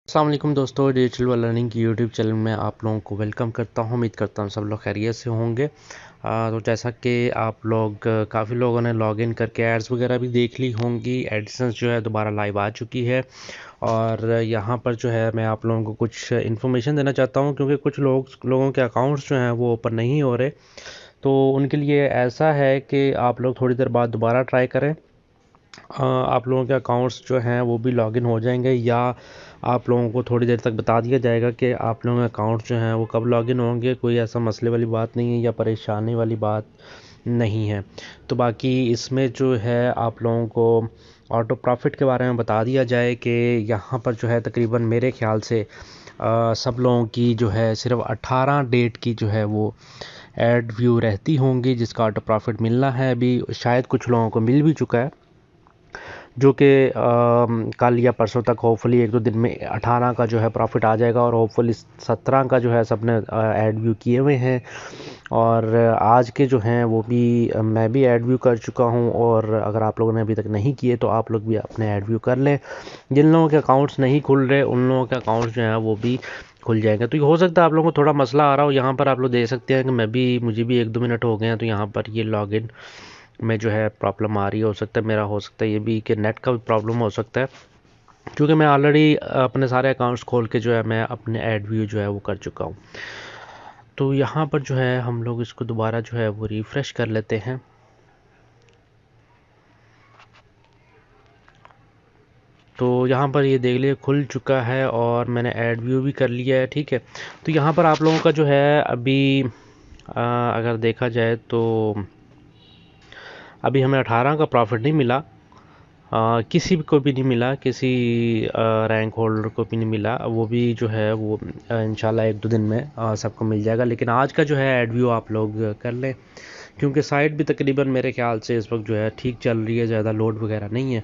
अस्सलाम वालेकुम दोस्तों, डिजिटल वर्ल्ड लर्निंग की यूट्यूब चैनल में आप लोगों को वेलकम करता हूं। उम्मीद करता हूं सब लोग खैरियत से होंगे। तो जैसा कि आप लोग काफ़ी लोगों ने लॉगिन करके एड्स वगैरह भी देख ली होंगी। एडिसंस जो है दोबारा लाइव आ चुकी है और यहाँ पर जो है मैं आप लोगों को कुछ इन्फॉर्मेशन देना चाहता हूँ, क्योंकि कुछ लोगों के अकाउंट्स जो हैं वो ओपन नहीं हो रहे। तो उनके लिए ऐसा है कि आप लोग थोड़ी देर बाद दोबारा ट्राई करें। आप लोगों के अकाउंट्स जो हैं वो भी लॉगिन हो जाएंगे, या आप लोगों को थोड़ी देर तक बता दिया जाएगा कि आप लोगों के अकाउंट्स जो हैं वो कब लॉगिन होंगे। कोई ऐसा मसले वाली बात नहीं है या परेशानी वाली बात नहीं है। तो बाकी इसमें जो है आप लोगों को ऑटो प्रॉफिट के बारे में बता दिया जाए कि यहाँ पर जो है तकरीबन मेरे ख्याल से सब लोगों की जो है सिर्फ 18 डेट की जो है वो एड व्यू रहती होंगी, जिसका ऑटो प्रॉफिट मिलना है। अभी शायद कुछ लोगों को मिल भी चुका है, जो कि कल या परसों तक होपफुली 1-2 दिन में 18 का जो है प्रॉफिट आ जाएगा, और होपफुली 17 का जो है सबने ऐड व्यू किए हुए हैं। और आज के जो हैं वो भी मैं भी ऐड व्यू कर चुका हूं, और अगर आप लोगों ने अभी तक नहीं किए तो आप लोग भी अपने ऐड व्यू कर लें। जिन लोगों के अकाउंट्स नहीं खुल रहे उन लोगों के अकाउंट्स जो हैं वो भी खुल जाएंगे। तो ये हो सकता है आप लोगों को थोड़ा मसला आ रहा हो। यहाँ पर आप लोग देख सकते हैं कि मुझे भी 1-2 मिनट हो गए हैं, तो यहाँ पर ये लॉगिन में जो है प्रॉब्लम आ रही है। हो सकता है मेरा, हो सकता है ये भी कि नेट का भी प्रॉब्लम हो सकता है, क्योंकि मैं ऑलरेडी अपने सारे अकाउंट्स खोल के जो है मैं अपने ऐड व्यू जो है वो कर चुका हूँ। तो यहाँ पर जो है हम लोग इसको दोबारा जो है वो रिफ़्रेश कर लेते हैं। तो यहाँ पर ये देख लिए खुल चुका है और मैंने ऐड व्यू भी कर लिया है। ठीक है, तो यहाँ पर आप लोगों का जो है अभी अगर देखा जाए तो अभी हमें 18 का प्रॉफिट नहीं मिला। किसी को भी नहीं मिला, किसी रैंक होल्डर को भी नहीं मिला। वो भी जो है वो इंशाल्लाह 1-2 दिन में सबको मिल जाएगा। लेकिन आज का जो है ऐड व्यू आप लोग कर लें, क्योंकि साइट भी तकरीबन मेरे ख्याल से इस वक्त जो है ठीक चल रही है, ज़्यादा लोड वगैरह नहीं है।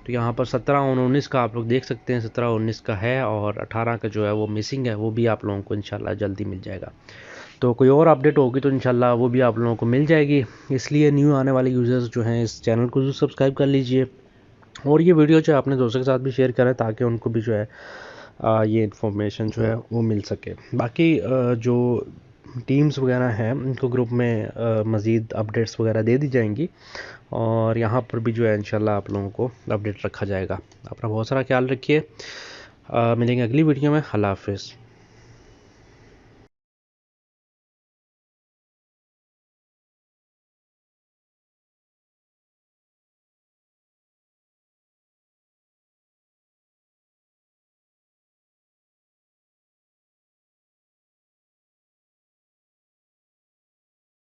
तो यहाँ पर 17 और 19 का आप लोग देख सकते हैं, 17-19 का है, और 18 का जो है वो मिसिंग है। वो भी आप लोगों को इंशाल्लाह जल्दी मिल जाएगा। तो कोई और अपडेट होगी तो इंशाल्लाह वो भी आप लोगों को मिल जाएगी। इसलिए न्यू आने वाले यूज़र्स जो हैं इस चैनल को ज़रूर सब्सक्राइब कर लीजिए, और ये वीडियो जो है अपने दोस्तों के साथ भी शेयर करें, ताकि उनको भी जो है ये इन्फॉर्मेशन जो है वो मिल सके। बाकी जो टीम्स वगैरह हैं उनको ग्रुप में मज़ीद अपडेट्स वगैरह दे दी जाएंगी, और यहाँ पर भी जो है इंशाल्लाह आप लोगों को अपडेट रखा जाएगा। अपना बहुत सारा ख्याल रखिए। मिलेंगे अगली वीडियो में। अल्लाह हाफ़िज़।